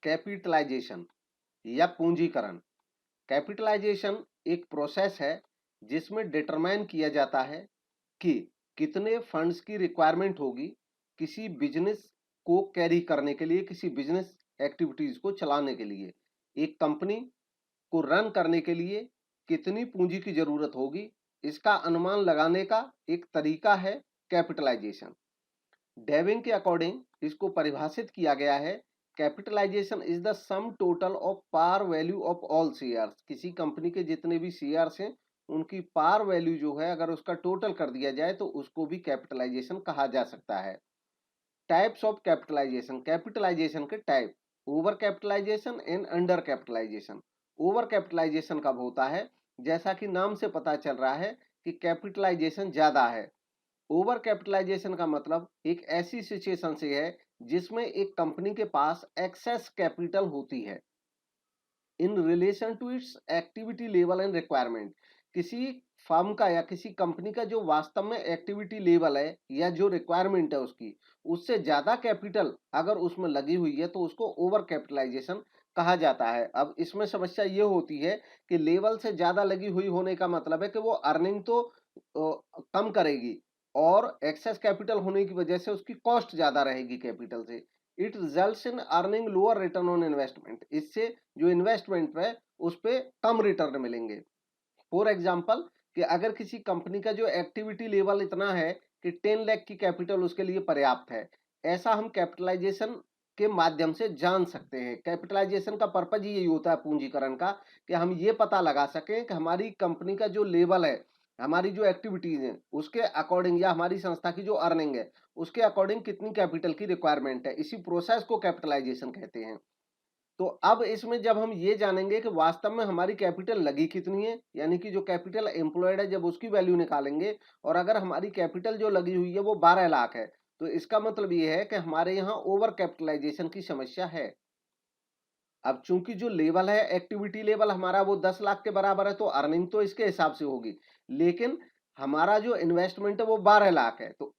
Capitalisation या पूंजीकरण। Capitalisation एक प्रोसेस है जिसमें डिटरमाइन किया जाता है कि कितने फंड्स की रिक्वायरमेंट होगी किसी बिजनेस को कैरी करने के लिए, किसी बिजनेस एक्टिविटीज को चलाने के लिए। एक कंपनी को रन करने के लिए कितनी पूंजी की जरूरत होगी, इसका अनुमान लगाने का एक तरीका है कैपिटलाइजेशन। डेविंग के अकॉर्डिंग इसको परिभाषित किया गया है, capitalisation is the sum total of par value of all shares. किसी कंपनी के जितने भी शेयर्स हैं उनकी पार वैल्यू जो है अगर उसका टोटल कर दिया जाए तो उसको भी कैपिटलाइजेशन कहा जा सकता है। टाइप्स ऑफ कैपिटलाइजेशन, कैपिटलाइजेशन के type, over capitalisation and under capitalisation. Over capitalisation कब होता है, जैसा कि नाम से पता चल रहा है कि कैपिटलाइजेशन ज्यादा है। ओवर कैपिटलाइजेशन का मतलब एक ऐसी सिचुएशन से है जिसमें एक कंपनी के पास एक्सेस कैपिटल होती है in relation to its activity level and requirement. किसी फर्म का या किसी कंपनी का जो वास्तव में एक्टिविटी लेवल है या जो रिक्वायरमेंट है उसकी, उससे ज्यादा कैपिटल अगर उसमें लगी हुई है तो उसको ओवर कैपिटलाइजेशन कहा जाता है। अब इसमें समस्या ये होती है कि लेवल से ज्यादा लगी हुई होने का मतलब है कि वो अर्निंग तो कम करेगी और एक्सेस कैपिटल होने की वजह से उसकी कॉस्ट ज्यादा रहेगी कैपिटल से। It results in earning lower return on investment. इससे जो इन्वेस्टमेंट है उस पर कम रिटर्न मिलेंगे। फॉर एग्जाम्पल कि अगर किसी कंपनी का जो एक्टिविटी लेवल इतना है कि 10 लाख की कैपिटल उसके लिए पर्याप्त है, ऐसा हम कैपिटलाइजेशन के माध्यम से जान सकते हैं। कैपिटलाइजेशन का पर्पज ही यही होता है पूंजीकरण का, कि हम ये पता लगा सकें कि हमारी कंपनी का जो लेवल है, हमारी जो एक्टिविटीज है उसके अकॉर्डिंग या हमारी संस्था की जो अर्निंग है उसके अकॉर्डिंग कितनी कैपिटल की रिक्वायरमेंट है। इसी प्रोसेस को कैपिटलाइजेशन कहते हैं। तो अब इसमें जब हम ये जानेंगे कि वास्तव में हमारी कैपिटल लगी कितनी है, यानी कि जो कैपिटल एम्प्लॉयड है जब उसकी वैल्यू निकालेंगे, और अगर हमारी कैपिटल जो लगी हुई है वो 12 लाख है, तो इसका मतलब ये है कि हमारे यहाँ ओवर कैपिटलाइजेशन की समस्या है। अब चूंकि जो लेवल है एक्टिविटी लेवल हमारा वो 10 लाख के बराबर है, तो अर्निंग तो इसके हिसाब से होगी, लेकिन हमारा जो इन्वेस्टमेंट है वो 12 लाख है। तो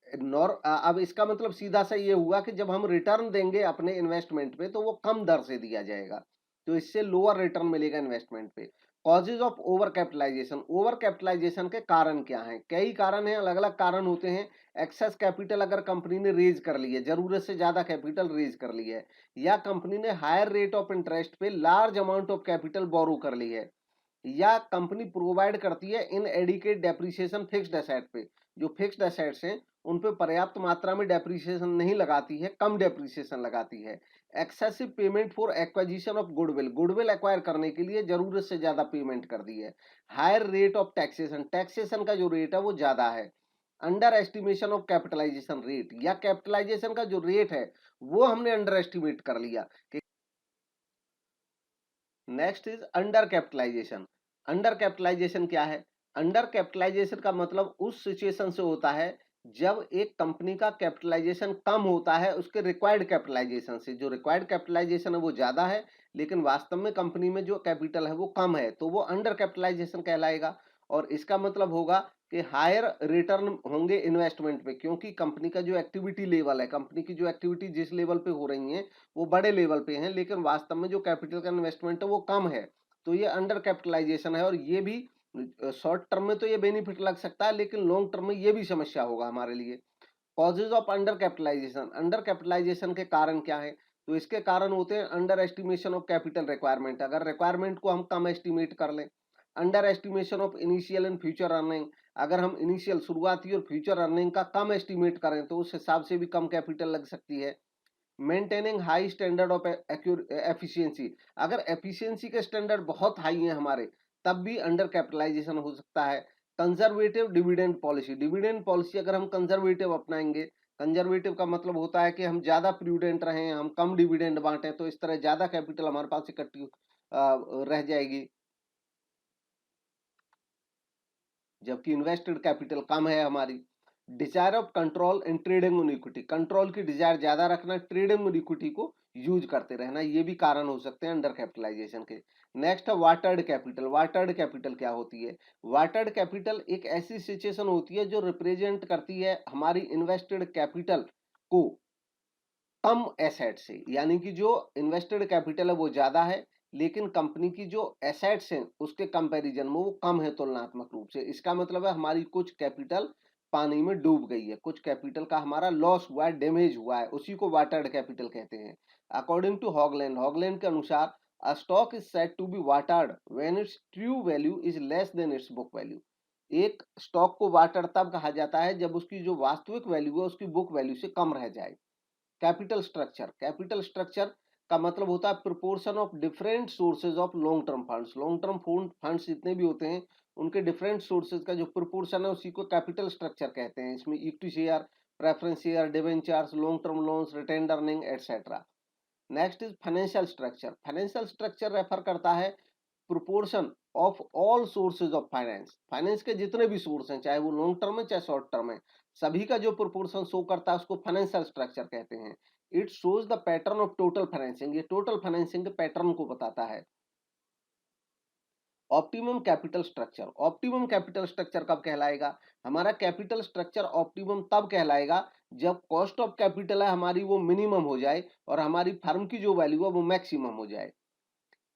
अब इसका मतलब सीधा सा ये हुआ कि जब हम रिटर्न देंगे अपने इन्वेस्टमेंट पे तो वो कम दर से दिया जाएगा, तो इससे लोअर रिटर्न मिलेगा इन्वेस्टमेंट पे। Causes of over capitalisation, over capitalisation के कारण क्या हैं? कई कारण हैं, अलग अलग कारण होते हैं। एक्सेस कैपिटल अगर कंपनी ने रेज कर ली है, जरूरत से ज्यादा कैपिटल रेज कर ली है, या कंपनी ने हायर रेट ऑफ इंटरेस्ट पे लार्ज अमाउंट ऑफ कैपिटल बोरो कर ली है, या कंपनी प्रोवाइड करती है इन एडिकेट डेप्रिसिएशन फिक्स्ड एसेट पे, जो फिक्स्ड एसेट्स हैं उन पे पर्याप्त मात्रा में डेप्रिसिएशन नहीं लगाती है, कम डेप्रिसिएशन लगाती है। Excessive payment for acquisition of goodwill, goodwill acquire करने के लिए जरूरत से ज्यादा पेमेंट कर दी है। Higher rate of taxation, taxation का जो रेट है वो ज्यादा है। Under estimation of capitalisation rate, या कैपिटलाइजेशन का जो रेट है वो हमने अंडर एस्टिमेट कर लिया। Next is under capitalisation. Under capitalisation क्या है? अंडर कैपिटलाइजेशन का मतलब उस सिचुएशन से होता है जब एक कंपनी का कैपिटलाइजेशन कम होता है उसके रिक्वायर्ड कैपिटलाइजेशन से। जो रिक्वायर्ड कैपिटलाइजेशन है वो ज्यादा है लेकिन वास्तव में कंपनी में जो कैपिटल है वो कम है, तो वो अंडर कैपिटलाइजेशन कहलाएगा। और इसका मतलब होगा कि हायर रिटर्न होंगे इन्वेस्टमेंट पे, क्योंकि कंपनी का जो एक्टिविटी लेवल है, कंपनी की जो एक्टिविटी जिस लेवल पे हो रही है वो बड़े लेवल पे हैं, लेकिन वास्तव में जो कैपिटल का इन्वेस्टमेंट है वो कम है, तो ये अंडर कैपिटलाइजेशन है। और ये भी शॉर्ट टर्म में तो ये बेनिफिट लग सकता है लेकिन लॉन्ग टर्म में ये भी समस्या होगा हमारे लिए। Causes of under capitalisation, under capitalisation के कारण क्या है? तो इसके कारण होते हैं under estimation of capital requirement, अगर रिक्वायरमेंट को हम कम एस्टिमेट कर लें। Under estimation of initial and future earning, अगर हम इनिशियल शुरुआती और फ्यूचर अर्निंग का कम एस्टिमेट करें तो उस हिसाब से भी कम कैपिटल लग सकती है। Maintaining high standard of efficiency, अगर एफिशिएंसी के स्टैंडर्ड बहुत हाई हैं हमारे तब भी अंडर कैपिटलाइजेशन हो सकता है। Conservative dividend policy, dividend policy अगर हम कंजर्वेटिव अपनाएंगे, कंजर्वेटिव का मतलब होता है कि हम ज्यादा प्रूडेंट रहें, हम कम डिविडेंड बांटें, तो इस तरह ज्यादा कैपिटल हमारे पास इकट्ठी रह जाएगी, जबकि इन्वेस्टेड कैपिटल कम है हमारी। Desire of control in trading on equity, control की डिजायर ज्यादा रखना, ट्रेडिंग ऑन इक्विटी को यूज करते रहना, ये भी कारण हो सकते हैं अंडर कैपिटलाइजेशन के। नेक्स्ट है वाटर्ड कैपिटल। वाटर्ड कैपिटल क्या होती है? वाटर्ड कैपिटल एक ऐसी सिचुएशन होती है जो रिप्रेजेंट करती है हमारी इन्वेस्टेड कैपिटल को कम एसेट से, यानी कि जो इन्वेस्टेड कैपिटल है वो ज्यादा है लेकिन कंपनी की जो एसेट्स हैं उसके कंपैरिजन में वो कम है तुलनात्मक रूप से। इसका मतलब है हमारी कुछ कैपिटल पानी में डूब गई है, कुछ कैपिटल का हमारा लॉस हुआ है, डैमेज हुआ है, उसी को वाटर्ड कैपिटल कहते हैं। अकॉर्डिंग टू हॉगलैंड, हॉगलैंड के अनुसार a stock is said to be watered when its true value is less than its book value. एक स्टॉक को वाटर तब कहा जाता है जब उसकी जो वास्तविक वैल्यू है उसकी बुक वैल्यू से कम रह जाए। कैपिटल स्ट्रक्चर, कैपिटल स्ट्रक्चर का मतलब होता है proportion of different sources of long term funds. Long term funds जितने भी होते हैं उनके डिफरेंट सोर्सेज का जो प्रोपोर्शन है उसी को कैपिटल स्ट्रक्चर कहते हैं। इसमें equity share, preference share, debentures, long term loans, retained earning etcetera. Next is financial structure. Financial structure refer करता है proportion of all sources of finance. Finance के जितने भी सोर्स हैं चाहे वो लॉन्ग टर्म है चाहे शॉर्ट टर्म है, सभी का जो प्रोपोर्शन शो करता है उसको फाइनेंशियल स्ट्रक्चर कहते हैं। It shows the pattern of total financing, ये टोटल फाइनेंसिंग के पैटर्न को बताता है। Optimum capital structure, optimum capital structure कब कहलाएगा? हमारा कैपिटल स्ट्रक्चर ऑप्टिमम तब कहलाएगा जब कॉस्ट ऑफ कैपिटल है हमारी वो मिनिमम हो जाए और हमारी फर्म की जो वैल्यू है वो मैक्सिमम हो जाए।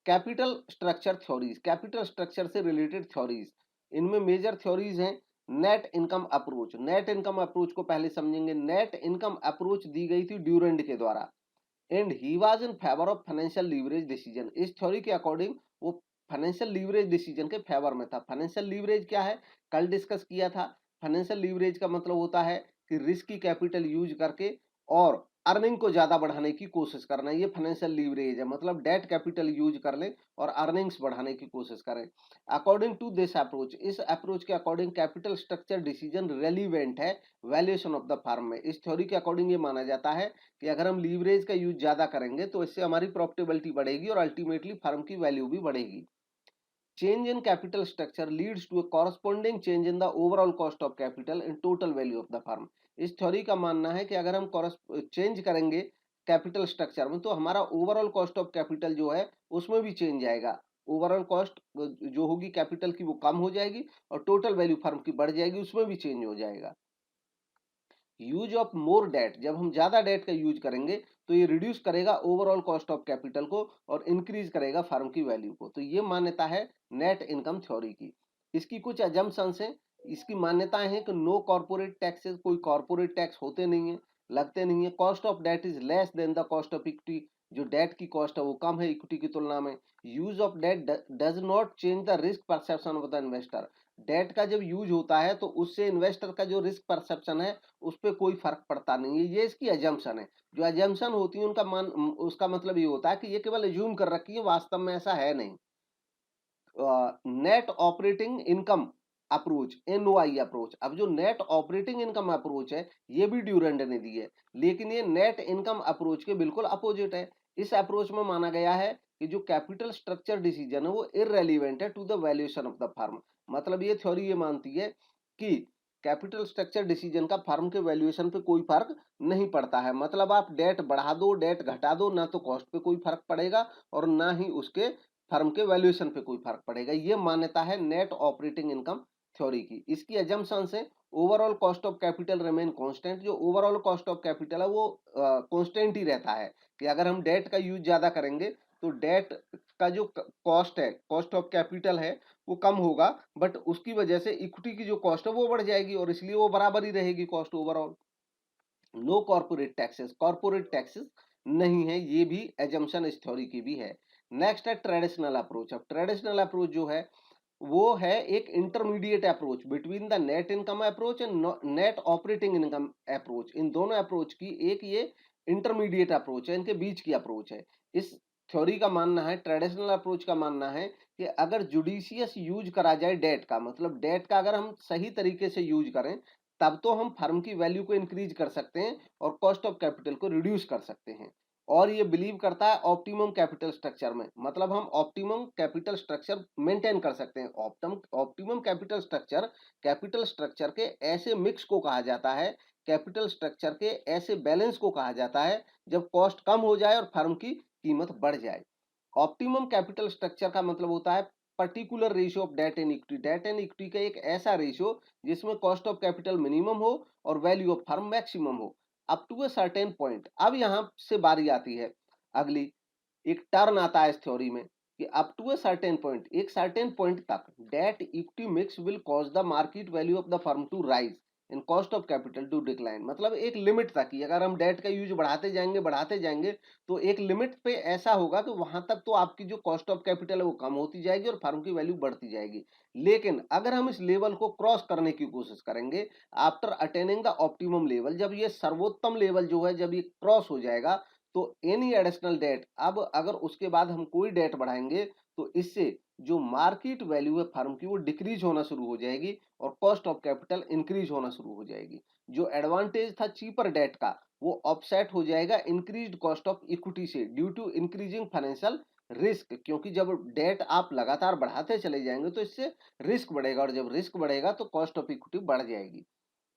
Capital structure theories, capital structure से रिलेटेड थ्योरीज, इनमें मेजर थ्योरीज हैं। Net income approach, net income approach को पहले समझेंगे। नेट इनकम अप्रोच दी गई थी ड्यूरेंट के द्वारा and he was in favour of financial leverage decision. इस थ्योरी के अकॉर्डिंग वो फाइनेंशियल लीवरेज डिसीजन के फेवर में था। फाइनेंशियल लीवरेज क्या है, कल डिस्कस किया था। फाइनेंशियल लीवरेज का मतलब होता है कि रिस्की कैपिटल यूज करके और अर्निंग को ज्यादा बढ़ाने की कोशिश करना, ये फाइनेंशियल लीवरेज है। मतलब डेट कैपिटल यूज कर लें और अर्निंग्स बढ़ाने की कोशिश करें। अकॉर्डिंग टू दिस अप्रोच, इस अप्रोच के according capital structure decision relevant है वैल्यूएशन ऑफ द फर्म में। इस थ्योरी के अकॉर्डिंग ये माना जाता है कि अगर हम लीवरेज का यूज ज्यादा करेंगे तो इससे हमारी प्रॉफिटेबिलिटी बढ़ेगी और अल्टीमेटली फर्म की वैल्यू भी बढ़ेगी। Change in capital structure leads to a corresponding change in the overall cost of capital and total value of the firm। इस थ्योरी का मानना है कि अगर हम चेंज करेंगे कैपिटल स्ट्रक्चर में तो हमारा ओवरऑल कॉस्ट ऑफ कैपिटल जो है उसमें भी चेंज आएगा। ओवरऑल कॉस्ट जो होगी कैपिटल की वो कम हो जाएगी और टोटल वैल्यू फर्म की बढ़ जाएगी, उसमें भी चेंज हो जाएगा। यूज ऑफ मोर डेट, जब हम ज्यादा डेट का यूज करेंगे तो ये रिड्यूस करेगा ओवरऑल कॉस्ट ऑफ कैपिटल को और इंक्रीज करेगा फर्म की वैल्यू को। तो ये मान्यता है नेट इनकम थ्योरी की। इसकी कुछ अजम्पशंस हैं। इसकी मान्यताएं हैं कि नो कॉर्पोरेट टैक्सेस, कोई कॉर्पोरेट टैक्स होते नहीं है, लगते नहीं है। Cost of debt is less than the cost of equity, जो डेट की कॉस्ट है वो कम है इक्विटी की तुलना में। Use of debt does not change the risk perception of the investor. Debt का जब यूज होता है तो उससे इन्वेस्टर का जो रिस्क परसेप्शन है उस पर कोई फर्क पड़ता नहीं है। ये इसकी एजम्पशन है। जो एजम्पशन होती है उनका उसका मतलब ये होता है कि ये केवल एज्यूम कर रखी है, वास्तव में ऐसा है नहीं। Net operating income approach, NOI approach. अब जो नेट ऑपरेटिंग इनकम अप्रोच है ये भी ड्यूरेंट ने दी है, लेकिन ये नेट इनकम अप्रोच के बिल्कुल अपोजिट है। इस अप्रोच में माना गया है कि जो कैपिटल स्ट्रक्चर डिसीजन है वो इररेलीवेंट है to the valuation of the firm. मतलब ये थ्योरी ये मानती है कि कैपिटल स्ट्रक्चर डिसीजन का फर्म के वैल्यूएशन पे कोई फर्क नहीं पड़ता है। मतलब आप डेट बढ़ा दो डेट घटा दो, ना तो कॉस्ट पे कोई फर्क पड़ेगा और ना ही उसके फर्म के वैल्यूएशन पे कोई फर्क पड़ेगा। ये मान्यता है नेट ऑपरेटिंग इनकम थ्योरी की। इसकी एजम्पशन से overall cost of capital remain constant. जो ओवरऑल कॉस्ट ऑफ कैपिटल है वो कांस्टेंट ही रहता है कि अगर हम डेट का यूज ज्यादा करेंगे तो डेट का जो कॉस्ट है, कॉस्ट ऑफ कैपिटल है वो कम होगा, बट उसकी वजह से इक्विटी की जो कॉस्ट है वो बढ़ जाएगी और इसलिए वो बराबर ही रहेगी cost overall. No corporate taxes, corporate taxes नहीं है, ये भी एजम्पशन इस थ्योरी की भी है। नेक्स्ट है ट्रेडिशनल अप्रोच। अब ट्रेडिशनल अप्रोच जो है वो है एक intermediate approach between the net income approach and net operating income approach. इन दोनों अप्रोच की एक ये इंटरमीडिएट अप्रोच है, इनके बीच की अप्रोच है। इस थ्योरी का मानना है, ट्रेडिशनल अप्रोच का मानना है कि अगर जुडिशियस यूज करा जाए डेट का, मतलब डेट का अगर हम सही तरीके से यूज करें तब तो हम फर्म की वैल्यू को इंक्रीज कर सकते हैं और कॉस्ट ऑफ कैपिटल को रिड्यूस कर सकते हैं। और ये बिलीव करता है ऑप्टिमम कैपिटल स्ट्रक्चर में, मतलब हम ऑप्टिमम कैपिटल स्ट्रक्चर मेंटेन कर सकते हैं। ऑप्टिमम कैपिटल स्ट्रक्चर के ऐसे मिक्स को कहा जाता है, कैपिटल स्ट्रक्चर के ऐसे बैलेंस को कहा जाता है जब कॉस्ट कम हो जाए और फर्म की कीमत बढ़ जाए। ऑप्टिमम कैपिटल स्ट्रक्चर का मतलब होता है particular ratio of debt and equity. Debt and equity का एक ऐसा रेशियो जिसमें कॉस्ट ऑफ कैपिटल मिनिमम हो और वैल्यू ऑफ फर्म मैक्सिमम हो। Up to a certain point. अब यहाँ से बारी आती है अगली, एक टर्न आता है इस थ्योरी में कि up to a certain point, एक सर्टेन पॉइंट तक debt equity mix will cause the market value of the firm to rise in cost of capital to decline. मतलब एक लिमिट तक ही अगर हम डेट का यूज बढ़ाते जाएंगे तो एक लिमिट पे ऐसा होगा कि वहां तक तो आपकी जो कॉस्ट ऑफ कैपिटल है वो कम होती जाएगी और फर्म की वैल्यू बढ़ती जाएगी। लेकिन अगर हम इस लेवल को क्रॉस करने की कोशिश करेंगे after attaining the optimum level, जब ये सर्वोत्तम लेवल जो है जब ये क्रॉस हो जाएगा, तो एनी एडिशनल डेट, अब अगर उसके बाद हम कोई डेट बढ़ाएंगे तो इससे जो मार्केट वैल्यू है फर्म की वो डिक्रीज होना शुरू हो जाएगी और कॉस्ट ऑफ कैपिटल इंक्रीज होना शुरू हो जाएगी। जो एडवांटेज था चीपर डेट का वो ऑफसेट हो जाएगा इंक्रीज्ड कॉस्ट ऑफ इक्विटी से due to increasing financial risk, क्योंकि जब डेट आप लगातार बढ़ाते चले जाएंगे तो इससे रिस्क बढ़ेगा और जब रिस्क बढ़ेगा तो कॉस्ट ऑफ इक्विटी बढ़ जाएगी।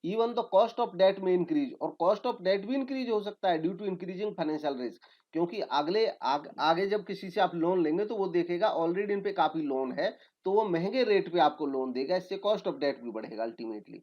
Even the cost of debt में इंक्रीज, और कॉस्ट ऑफ डेट भी इंक्रीज हो सकता है due to increasing financial risk, क्योंकि आगे जब किसी से आप लोन लेंगे तो वो देखेगा ऑलरेडी इन पे काफी लोन है तो वो महंगे रेट पे आपको लोन देगा, इससे कॉस्ट ऑफ डेट भी बढ़ेगा अल्टीमेटली।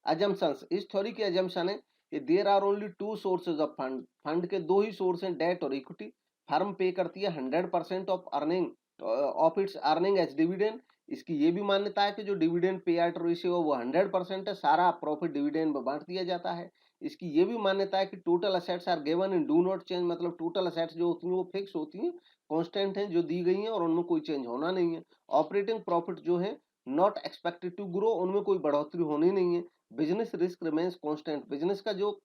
अजम्पशंस, इस थ्योरी की अजम्पशन है कि there are only two sources of fund, fund के दो ही सोर्स हैं, डेट और इक्विटी। फर्म पे करती है 100% of earning of its earning as dividend. इसकी ये भी मान्यता है कि जो डिविडेंड पे आउट रेशियो है वो 100% है, सारा प्रॉफिट डिविडेंड में बांट दिया जाता है। इसकी ये भी मान्यता है कि total assets are given in do not change, मतलब टोटल असेट्स जो होती हैं वो फिक्स होती हैं, कांस्टेंट हैं, जो दी गई हैं और उनमें कोई चेंज होना नहीं है। ऑपरेटिंग प्रॉफिट जो है नॉट एक्सपेक्टेड टू ग्रो, उनमें कोई बढ़ोतरी होनी नहीं है। Business risk remains constant, business का जो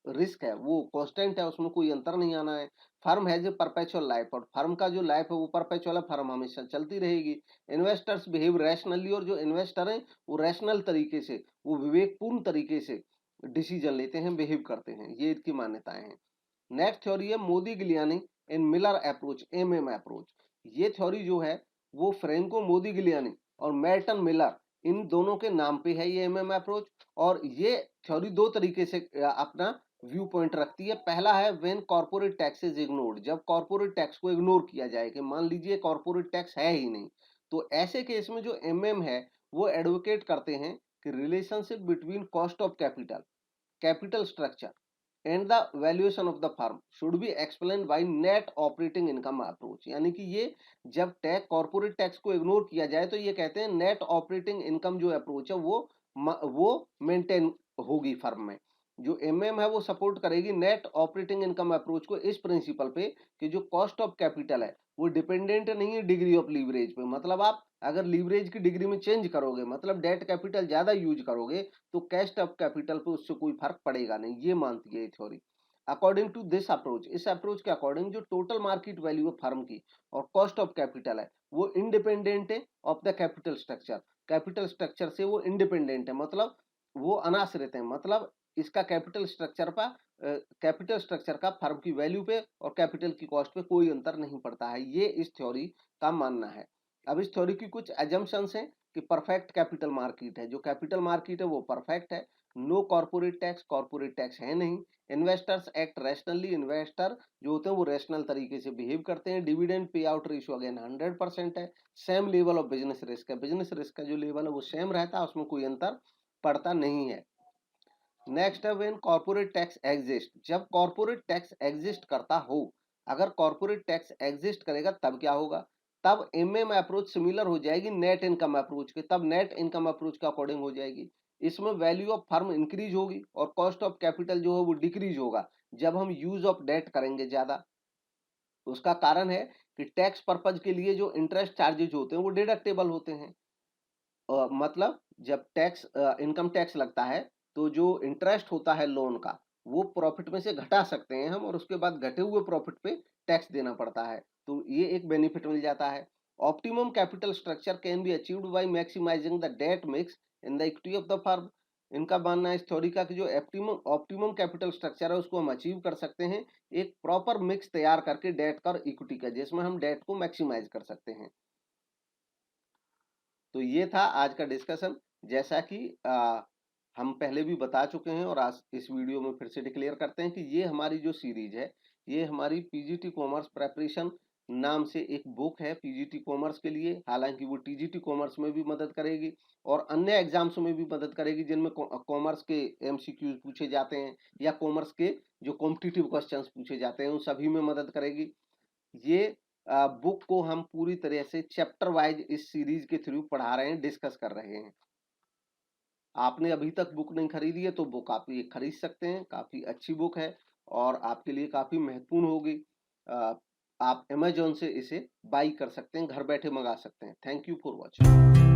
रिस्क है वो कांस्टेंट है, उसमें कोई अंतर नहीं आना है। Firm has a perpetual life, और फर्म का जो लाइफ है वो परपेचुअल है, फर्म हमेशा चलती रहेगी। इन्वेस्टर्स बिहेव रैशनली, और जो इन्वेस्टर हैं वो रैशनल तरीके से, वो विवेकपूर्ण तरीके से डिसीजन लेते हैं, बिहेव करते हैं, ये इसकी मान्यताएं हैं। नेक्स्ट थ्योरी है Modigliani and Miller approach, MM approach. ये थ्योरी जो है वो फ्रेंको मोदी गिलियानी और मेल्टन मिलर इन दोनों के नाम पे है ये एमएम अप्रोच। और ये थ्योरी दो तरीके से अपना व्यू पॉइंट रखती है। पहला है when corporate tax is ignored, जब कॉर्पोरेट टैक्स को इग्नोर किया जाए कि मान लीजिए कॉर्पोरेट टैक्स है ही नहीं, तो ऐसे केस में जो एमएम है वो एडवोकेट करते हैं कि relationship between cost of capital, capital structure and the valuation of the firm should be explain by net operating income approach. यानी कि ये जब टैक्स, कॉर्पोरेट टैक्स को इग्नोर किया जाए तो ये कहते हैं नेट ऑपरेटिंग इनकम जो अप्रोच है वो मेंटेन होगी फर्म में। जो एमएम है वो सपोर्ट करेगी नेट ऑपरेटिंग इनकम अप्रोच को इस प्रिंसिपल पे कि जो कॉस्ट ऑफ कैपिटल है वो डिपेंडेंट नहीं है डिग्री ऑफ लीवरेज पे। मतलब आप अगर लीवरेज की डिग्री में चेंज करोगे, मतलब डेट कैपिटल ज्यादा यूज करोगे, तो कैस्ट ऑफ कैपिटल पे उससे कोई फर्क पड़ेगा नहीं, ये मानती है ये theory. According to this approach, इस अप्रोच के अकॉर्डिंग जो टोटल मार्केट वैल्यू है फर्म की और कॉस्ट ऑफ कैपिटल है वो इंडिपेंडेंट है of the capital structure, capital structure से वो इंडिपेंडेंट है, मतलब वो अनाश्रित है। मतलब इसका कैपिटल स्ट्रक्चर पर कैपिटल स्ट्रक्चर का फर्म की वैल्यू पे और कैपिटल की कॉस्ट पे कोई अंतर नहीं पड़ता है, ये इस थ्योरी का मानना है। अब इस थ्योरी की कुछ एजम्पशंस हैं कि परफेक्ट कैपिटल मार्केट है, जो कैपिटल मार्केट है वो परफेक्ट है। No corporate tax, corporate tax है नहीं। इन्वेस्टर्स एक्ट रैशनली, इन्वेस्टर जो होते हैं वो रैशनल तरीके से बिहेव करते हैं। Dividend pay out ratio again 100% है। Same level of business risk है, बिजनेस रिस्क का जो लेवल है वो सेम रहता है, उसमें कोई अंतर पड़ता नहीं है। नेक्स्ट है व्हेन कॉर्पोरेट टैक्स एग्जिस्ट, जब कॉर्पोरेट टैक्स एग्जिस्ट करता हो, अगर कॉर्पोरेट टैक्स एग्जिस्ट करेगा तब क्या होगा, तब एमएम अप्रोच सिमिलर हो जाएगी नेट इनकम अप्रोच के, तब नेट इनकम अप्रोच के अकॉर्डिंग हो जाएगी। इसमें वैल्यू ऑफ फर्म इंक्रीज होगी और कॉस्ट ऑफ कैपिटल जो है वो डिक्रीज होगा जब हम यूज ऑफ डेट करेंगे ज्यादा। उसका कारण है कि टैक्स पर्पज के लिए जो इंटरेस्ट चार्जेज होते हैं वो डिडक्टेबल होते हैं। मतलब जब टैक्स, इनकम टैक्स लगता है तो जो इंटरेस्ट होता है लोन का वो प्रॉफिट में से घटा सकते हैं हम, और उसके बाद घटे हुए प्रॉफिट पे टैक्स देना पड़ता है, तो ये एक बेनिफिट मिल जाता है। Optimum capital structure can be achieved by maximising the debt mix in the equity of the firm. इनका मानना है इस थ्योरी का कि जो ऑप्टिमम कैपिटल स्ट्रक्चर है उसको हम अचीव कर सकते हैं एक प्रॉपर मिक्स तैयार करके डेट का और इक्विटी का, जिसमें हम डेट को मैक्सिमाइज कर सकते हैं। तो ये था आज का डिस्कशन। जैसा कि हम पहले भी बता चुके हैं और आज इस वीडियो में फिर से डिक्लेयर करते हैं कि ये हमारी जो सीरीज है ये हमारी पीजीटी कॉमर्स प्रेपरेशन नाम से एक बुक है पीजीटी कॉमर्स के लिए। हालांकि वो टीजीटी कॉमर्स में भी मदद करेगी और अन्य एग्जाम्स में भी मदद करेगी जिनमें कॉमर्स के एमसीक्यूज पूछे जाते हैं या कॉमर्स के जो कॉम्पिटिटिव क्वेश्चंस पूछे जाते हैं उन सभी में मदद करेगी। ये बुक को हम पूरी तरह से चैप्टर वाइज इस सीरीज के थ्रू पढ़ा रहे हैं, डिस्कस कर रहे हैं। आपने अभी तक बुक नहीं खरीदी है तो बुक आप ये खरीद सकते हैं, काफ़ी अच्छी बुक है और आपके लिए काफ़ी महत्वपूर्ण होगी। आप अमेजोन से इसे बाई कर सकते हैं, घर बैठे मंगा सकते हैं। Thank you for watching.